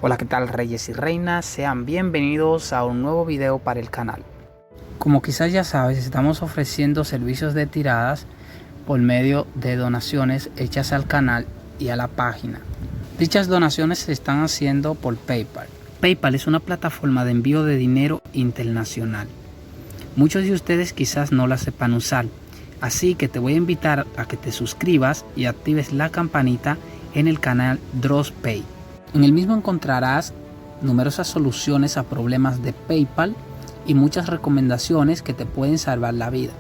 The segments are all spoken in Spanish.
Hola, ¿qué tal, reyes y reinas? Sean bienvenidos a un nuevo video para el canal. Como quizás ya sabes, estamos ofreciendo servicios de tiradas por medio de donaciones hechas al canal y a la página. Dichas donaciones se están haciendo por PayPal. PayPal es una plataforma de envío de dinero internacional. Muchos de ustedes quizás no la sepan usar, así que te voy a invitar a que te suscribas y actives la campanita en el canal DrosPay. En el mismo encontrarás numerosas soluciones a problemas de PayPal y muchas recomendaciones que te pueden salvar la vida.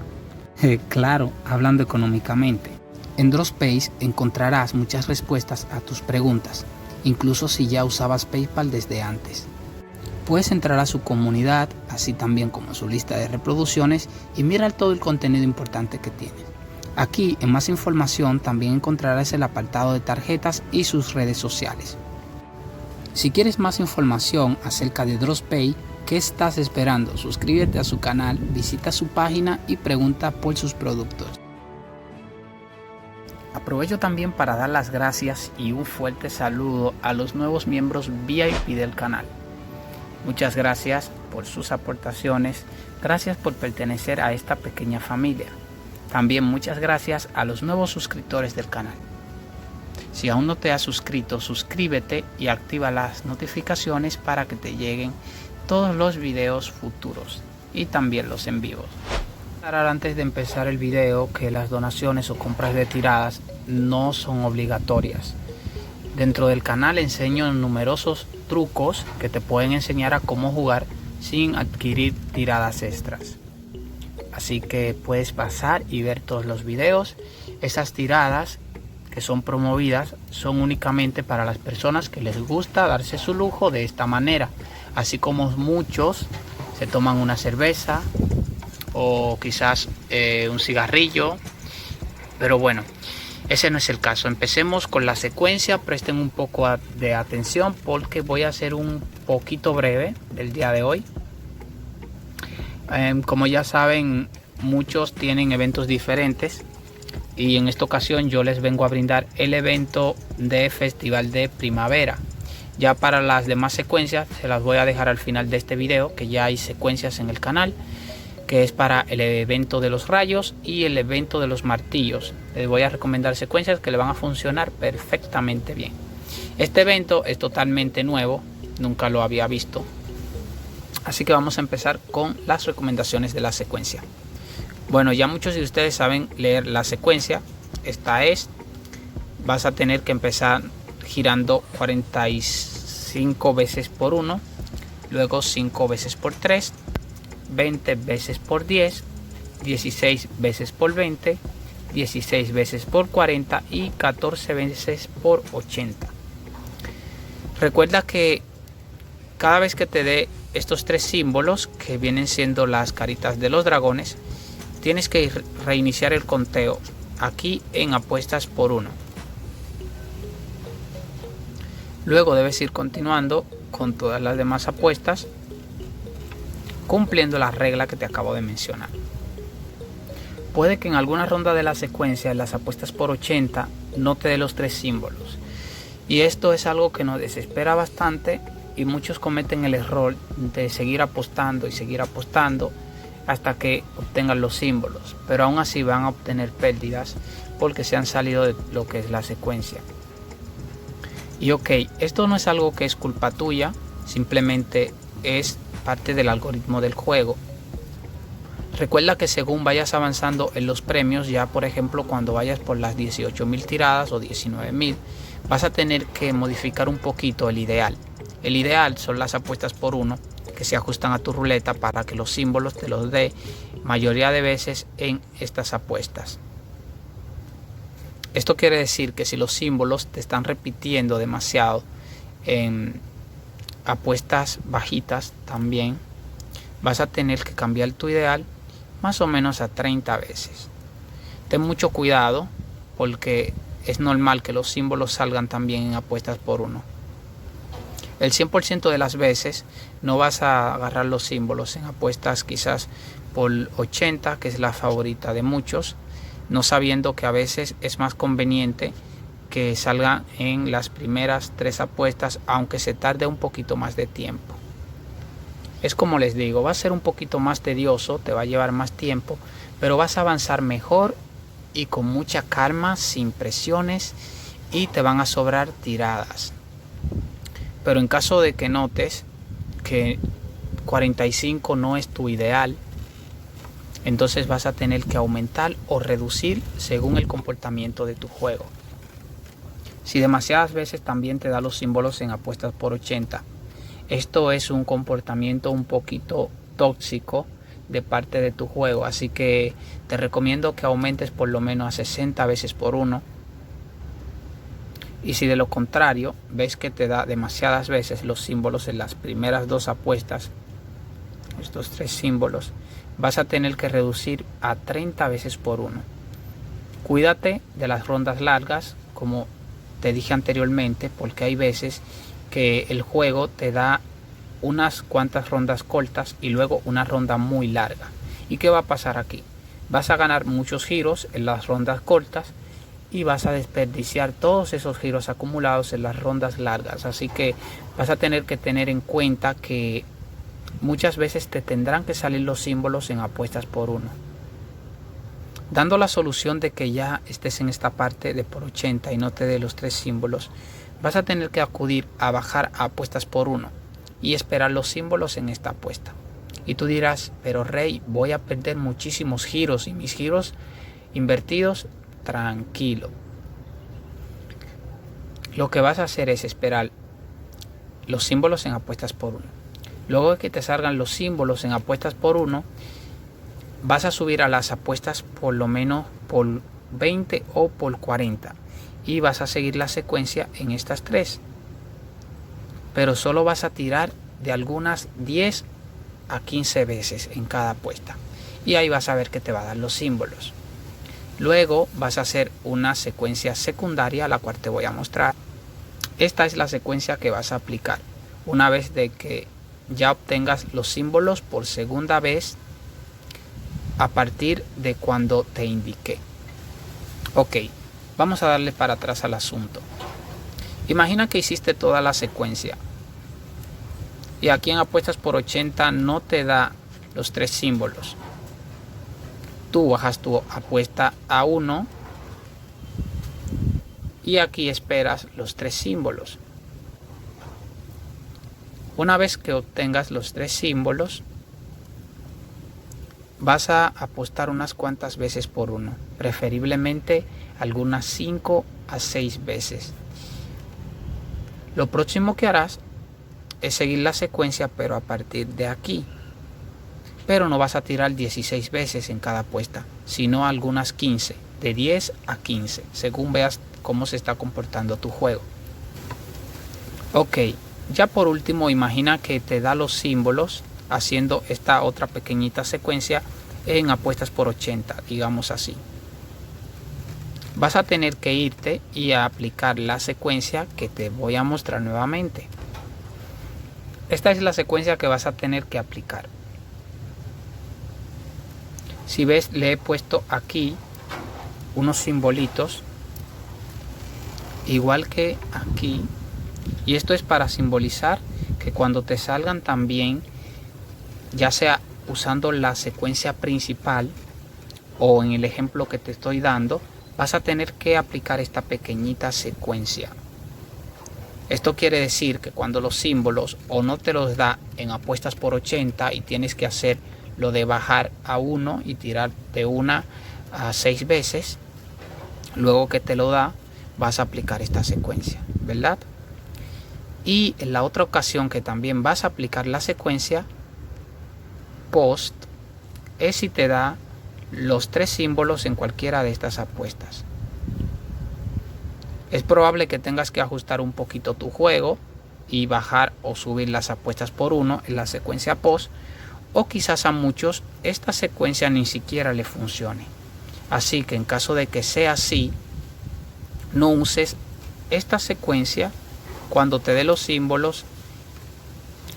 Claro, hablando económicamente. En DrosPay encontrarás muchas respuestas a tus preguntas, incluso si ya usabas PayPal desde antes. Puedes entrar a su comunidad, así también como su lista de reproducciones, y mirar todo el contenido importante que tiene. Aquí, en más información, también encontrarás el apartado de tarjetas y sus redes sociales. Si quieres más información acerca de DrosPay, ¿qué estás esperando? Suscríbete a su canal, visita su página y pregunta por sus productos. Aprovecho también para dar las gracias y un fuerte saludo a los nuevos miembros VIP del canal. Muchas gracias por sus aportaciones, gracias por pertenecer a esta pequeña familia. También muchas gracias a los nuevos suscriptores del canal. Si aún no te has suscrito, suscríbete y activa las notificaciones para que te lleguen todos los videos futuros y también los en vivo. Antes de empezar el video, que las donaciones o compras de tiradas no son obligatorias. Dentro del canal enseño numerosos trucos que te pueden enseñar a cómo jugar sin adquirir tiradas extras. Así que puedes pasar y ver todos los videos. Esas tiradas que son promovidas son únicamente para las personas que les gusta darse su lujo de esta manera, así como muchos se toman una cerveza o quizás un cigarrillo, pero bueno, ese no es el caso. Empecemos con la secuencia. Presten un poco de atención porque voy a ser un poquito breve del día de hoy. Como ya saben, muchos tienen eventos diferentes y en esta ocasión yo les vengo a brindar el evento de Festival de Primavera. Ya para las demás secuencias se las voy a dejar al final de este video, que ya hay secuencias en el canal, que es para el evento de los rayos y el evento de los martillos. Les voy a recomendar secuencias que le van a funcionar perfectamente bien. Este evento es totalmente nuevo, nunca lo había visto, así que vamos a empezar con las recomendaciones de la secuencia. Bueno, ya muchos de ustedes saben leer la secuencia. Esta es, vas a tener que empezar girando 45 veces por 1, luego 5 veces por 3, 20 veces por 10, 16 veces por 20, 16 veces por 40 y 14 veces por 80. Recuerda que cada vez que te dé estos tres símbolos, que vienen siendo las caritas de los dragones, tienes que reiniciar el conteo aquí en apuestas por 1. Luego debes ir continuando con todas las demás apuestas, cumpliendo la regla que te acabo de mencionar. Puede que en alguna ronda de la secuencia, en las apuestas por 80, no te dé los tres símbolos. Y esto es algo que nos desespera bastante y muchos cometen el error de seguir apostando y seguir apostando hasta que obtengan los símbolos. Pero aún así van a obtener pérdidas porque se han salido de lo que es la secuencia. Y ok, esto no es algo que es culpa tuya, simplemente es parte del algoritmo del juego. Recuerda que según vayas avanzando en los premios, ya por ejemplo cuando vayas por las 18.000 tiradas o 19.000, vas a tener que modificar un poquito el ideal. El ideal son las apuestas por 1 que se ajustan a tu ruleta para que los símbolos te los dé mayoría de veces en estas apuestas. Esto quiere decir que si los símbolos te están repitiendo demasiado en apuestas bajitas, también vas a tener que cambiar tu ideal más o menos a 30 veces. Ten mucho cuidado porque es normal que los símbolos salgan también en apuestas por 1. El 100% de las veces no vas a agarrar los símbolos en apuestas quizás por 80, que es la favorita de muchos, no sabiendo que a veces es más conveniente que salgan en las primeras 3 apuestas, aunque se tarde un poquito más de tiempo. Es como les digo, va a ser un poquito más tedioso, te va a llevar más tiempo, pero vas a avanzar mejor y con mucha calma, sin presiones, y te van a sobrar tiradas. Pero en caso de que notes que 45 no es tu ideal, entonces vas a tener que aumentar o reducir según el comportamiento de tu juego. Si demasiadas veces también te da los símbolos en apuestas por 80, esto es un comportamiento un poquito tóxico de parte de tu juego, así que te recomiendo que aumentes por lo menos a 60 veces por 1. Y si de lo contrario ves que te da demasiadas veces los símbolos en las primeras 2 apuestas, estos 3 símbolos, vas a tener que reducir a 30 veces por 1. Cuídate de las rondas largas, como te dije anteriormente, porque hay veces que el juego te da unas cuantas rondas cortas y luego una ronda muy larga. ¿Y qué va a pasar aquí? Vas a ganar muchos giros en las rondas cortas y vas a desperdiciar todos esos giros acumulados en las rondas largas. Así que vas a tener que tener en cuenta que muchas veces te tendrán que salir los símbolos en apuestas por 1. Dando la solución de que ya estés en esta parte de por 80 y no te dé los 3 símbolos, vas a tener que acudir a bajar a apuestas por 1 y esperar los símbolos en esta apuesta. Y tú dirás, pero Rey, voy a perder muchísimos giros y mis giros invertidos. Tranquilo. Lo que vas a hacer es esperar los símbolos en apuestas por 1. Luego de que te salgan los símbolos en apuestas por 1, vas a subir a las apuestas por lo menos por 20 o por 40. Y vas a seguir la secuencia en estas 3. Pero solo vas a tirar de algunas 10 a 15 veces en cada apuesta. Y ahí vas a ver que te va a dar los símbolos. Luego vas a hacer una secuencia secundaria, la cual te voy a mostrar. Esta es la secuencia que vas a aplicar. Una vez de que ya obtengas los símbolos por segunda vez, a partir de cuando te indiqué. Ok, vamos a darle para atrás al asunto. Imagina que hiciste toda la secuencia y aquí en apuestas por 80 no te da los 3 símbolos. Tú bajas tu apuesta a 1 y aquí esperas los 3 símbolos. Una vez que obtengas los 3 símbolos, vas a apostar unas cuantas veces por 1, preferiblemente algunas 5 a 6 veces. Lo próximo que harás es seguir la secuencia, pero a partir de aquí. Pero no vas a tirar 16 veces en cada apuesta, sino algunas 15, de 10 a 15, según veas cómo se está comportando tu juego. Ok, ya por último, imagina que te da los símbolos haciendo esta otra pequeñita secuencia en apuestas por 80, digamos así. Vas a tener que irte y a aplicar la secuencia que te voy a mostrar nuevamente. Esta es la secuencia que vas a tener que aplicar. Si ves, le he puesto aquí unos simbolitos, igual que aquí, y esto es para simbolizar que cuando te salgan también, ya sea usando la secuencia principal o en el ejemplo que te estoy dando, vas a tener que aplicar esta pequeñita secuencia. Esto quiere decir que cuando los símbolos o no te los da en apuestas por 80 y tienes que hacer lo de bajar a 1 y tirar de 1 a 6 veces, luego que te lo da vas a aplicar esta secuencia, ¿verdad? Y en la otra ocasión que también vas a aplicar la secuencia post es si te da los 3 símbolos en cualquiera de estas apuestas. Es probable que tengas que ajustar un poquito tu juego y bajar o subir las apuestas por 1 en la secuencia post, o quizás a muchos esta secuencia ni siquiera le funcione. Así que en caso de que sea así, no uses esta secuencia cuando te dé los símbolos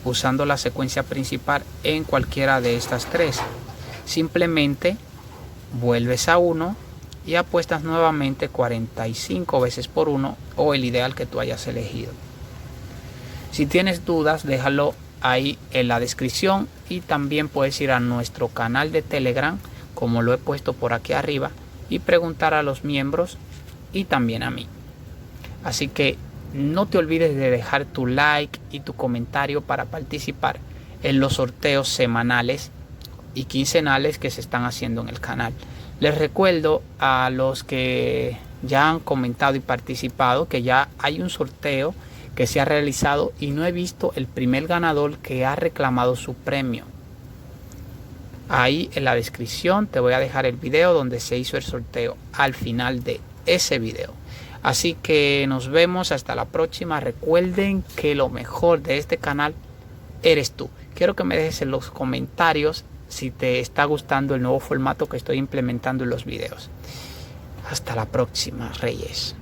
usando la secuencia principal en cualquiera de estas 3. Simplemente vuelves a 1 y apuestas nuevamente 45 veces por 1 o el ideal que tú hayas elegido. Si tienes dudas, déjalo ahí en la descripción y también puedes ir a nuestro canal de Telegram, como lo he puesto por aquí arriba, y preguntar a los miembros y también a mí. Así que no te olvides de dejar tu like y tu comentario para participar en los sorteos semanales y quincenales que se están haciendo en el canal. Les recuerdo a los que ya han comentado y participado que ya hay un sorteo que se ha realizado y no he visto el primer ganador que ha reclamado su premio. Ahí en la descripción te voy a dejar el video donde se hizo el sorteo al final de ese video. Así que nos vemos hasta la próxima. Recuerden que lo mejor de este canal eres tú. Quiero que me dejes en los comentarios si te está gustando el nuevo formato que estoy implementando en los videos. Hasta la próxima, Reyes.